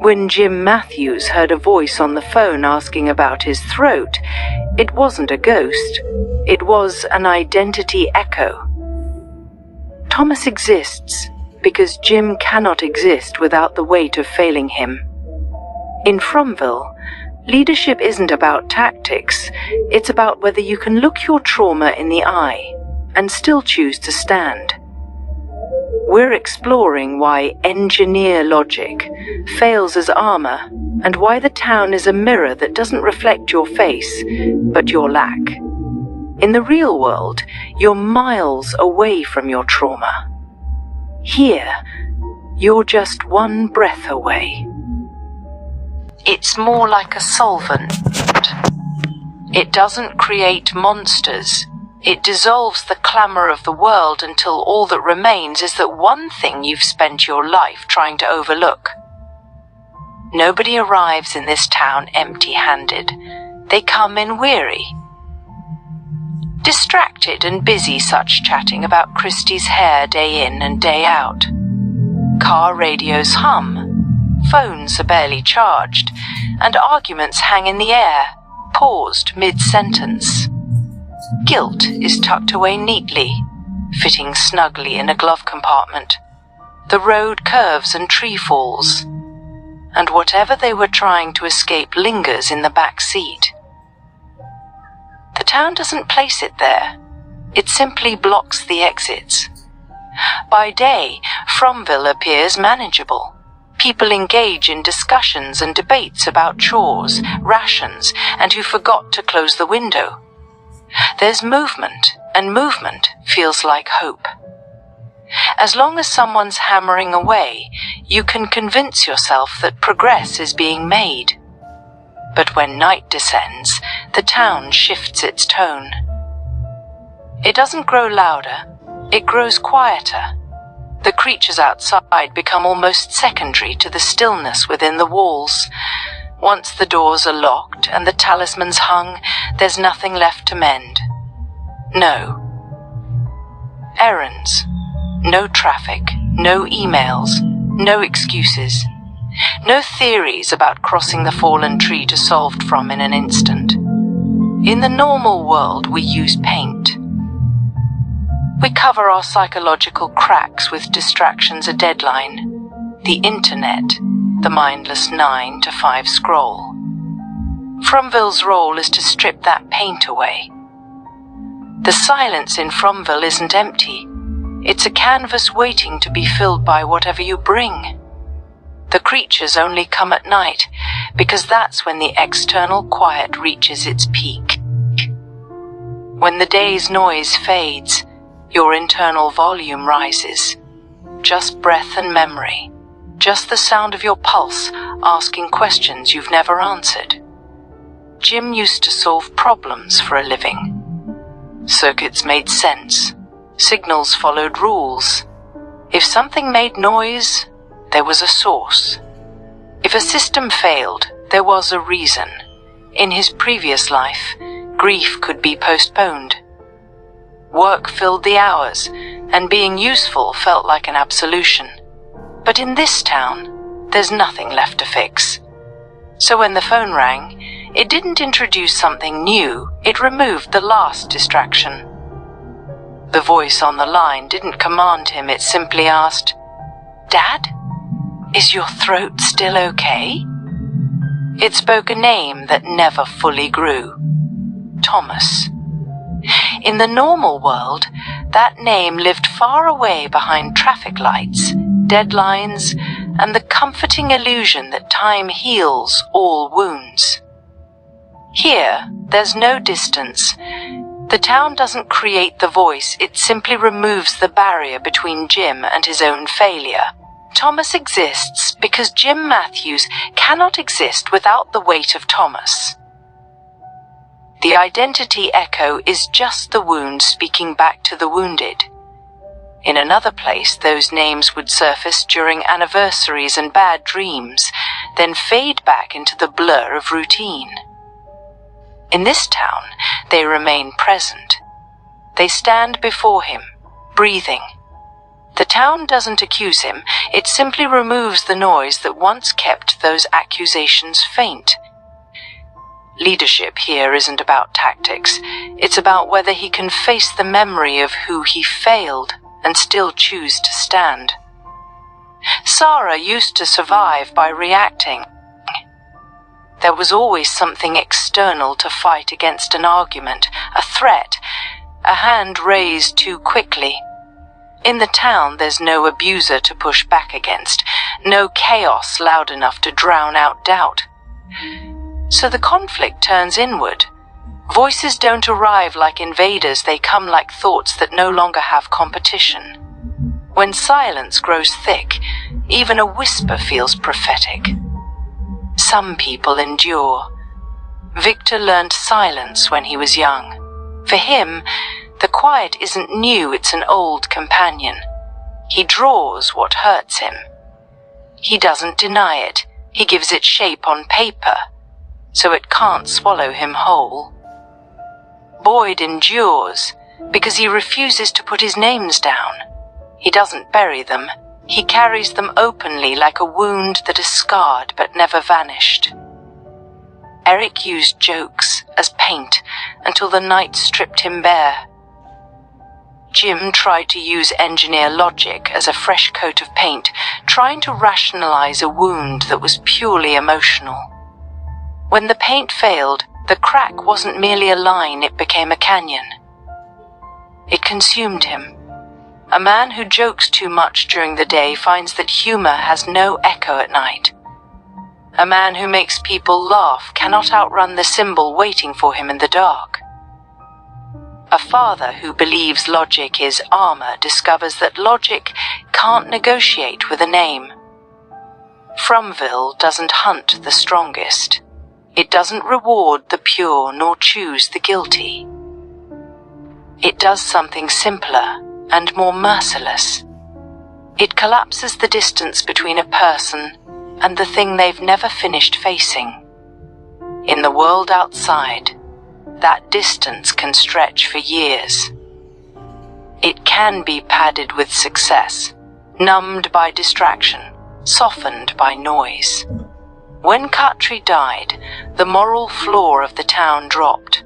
When Jim Matthews heard a voice on the phone asking about his throat, it wasn't a ghost. It was an identity echo. Thomas exists because Jim cannot exist without the weight of failing him. In Fromville, leadership isn't about tactics. It's about whether you can look your trauma in the eye and still choose to stand. We're exploring why engineer logic fails as armor and why the town is a mirror that doesn't reflect your face, but your lack. In the real world, you're miles away from your trauma. Here, you're just one breath away. It's more like a solvent. It doesn't create monsters. It dissolves the clamor of the world until all that remains is that one thing you've spent your life trying to overlook. Nobody arrives in this town empty-handed. They come in weary. Distracted and busy such chatting about Christie's hair day in and day out. Car radios hum, phones are barely charged, and arguments hang in the air, paused mid-sentence. Guilt is tucked away neatly, fitting snugly in a glove compartment. The road curves and tree falls, and whatever they were trying to escape lingers in the back seat. The town doesn't place it there. It simply blocks the exits. By day, Fromville appears manageable. People engage in discussions and debates about chores, rations, and who forgot to close the window. There's movement, and movement feels like hope. As long as someone's hammering away, you can convince yourself that progress is being made. But when night descends, the town shifts its tone. It doesn't grow louder, it grows quieter. The creatures outside become almost secondary to the stillness within the walls. Once the doors are locked and the talismans hung, there's nothing left to mend. No. Errands. No traffic. No emails. No excuses. No theories about crossing the fallen tree to solved from in an instant. In the normal world, we use paint. We cover our psychological cracks with distractions a deadline. The internet. The mindless 9 to 5 scroll. Fromville's role is to strip that paint away. The silence in Fromville isn't empty. It's a canvas waiting to be filled by whatever you bring. The creatures only come at night, because that's when the external quiet reaches its peak. When the day's noise fades, your internal volume rises. Just breath and memory. Just the sound of your pulse asking questions you've never answered. Jim used to solve problems for a living. Circuits made sense. Signals followed rules. If something made noise, there was a source. If a system failed, there was a reason. In his previous life, grief could be postponed. Work filled the hours, and being useful felt like an absolution. But in this town, there's nothing left to fix. So when the phone rang, it didn't introduce something new, it removed the last distraction. The voice on the line didn't command him, it simply asked, "Dad, is your throat still okay?" It spoke a name that never fully grew. Thomas. In the normal world, that name lived far away behind traffic lights, deadlines, and the comforting illusion that time heals all wounds. Here, there's no distance. The town doesn't create the voice, it simply removes the barrier between Jim and his own failure. Thomas exists because Jim Matthews cannot exist without the weight of Thomas. The identity echo is just the wound speaking back to the wounded. In another place, those names would surface during anniversaries and bad dreams, then fade back into the blur of routine. In this town, they remain present. They stand before him, breathing. The town doesn't accuse him, it simply removes the noise that once kept those accusations faint. Leadership here isn't about tactics, it's about whether he can face the memory of who he failed and still choose to stand. Sarah used to survive by reacting. There was always something external to fight against an argument, a threat, a hand raised too quickly. In the town, there's no abuser to push back against, no chaos loud enough to drown out doubt. So the conflict turns inward. Voices don't arrive like invaders, they come like thoughts that no longer have competition. When silence grows thick, even a whisper feels prophetic. Some people endure. Victor learned silence when he was young. For him, the quiet isn't new, it's an old companion. He draws what hurts him. He doesn't deny it, he gives it shape on paper, so it can't swallow him whole. Boyd endures because he refuses to put his names down. He doesn't bury them, he carries them openly like a wound that is scarred but never vanished. Eric used jokes as paint until the night stripped him bare. Jim tried to use engineer logic as a fresh coat of paint, trying to rationalize a wound that was purely emotional. When the paint failed, the crack wasn't merely a line, it became a canyon. It consumed him. A man who jokes too much during the day finds that humor has no echo at night. A man who makes people laugh cannot outrun the symbol waiting for him in the dark. A father who believes logic is armor discovers that logic can't negotiate with a name. Fromville doesn't hunt the strongest. It doesn't reward the pure nor choose the guilty. It does something simpler and more merciless. It collapses the distance between a person and the thing they've never finished facing. In the world outside, that distance can stretch for years. It can be padded with success, numbed by distraction, softened by noise. When Khatri died, the moral floor of the town dropped.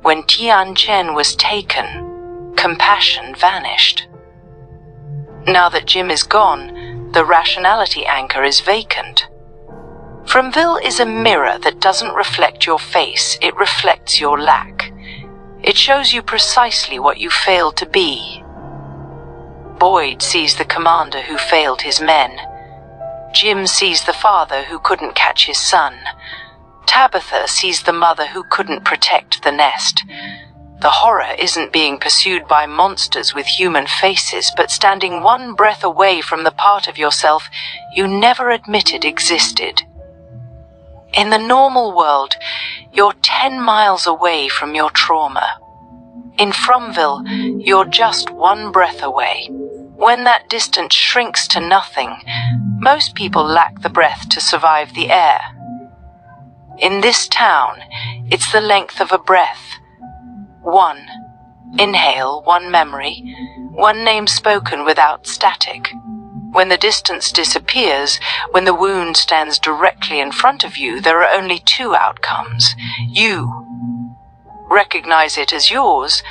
When Tian Chen was taken, compassion vanished. Now that Jim is gone, the rationality anchor is vacant. Fromville is a mirror that doesn't reflect your face, it reflects your lack. It shows you precisely what you failed to be. Boyd sees the commander who failed his men. Jim sees the father who couldn't catch his son. Tabitha sees the mother who couldn't protect the nest. The horror isn't being pursued by monsters with human faces, but standing one breath away from the part of yourself you never admitted existed. In the normal world, you're 10 miles away from your trauma. In Fromville, you're just one breath away. When that distance shrinks to nothing, most people lack the breath to survive the air. In this town, it's the length of a breath. One. Inhale, one memory, one name spoken without static. When the distance disappears, when the wound stands directly in front of you, there are only two outcomes. You recognize it as yours,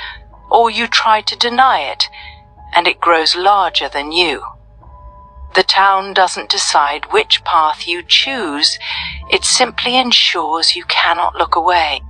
or you try to deny it, and it grows larger than you. The town doesn't decide which path you choose, it simply ensures you cannot look away.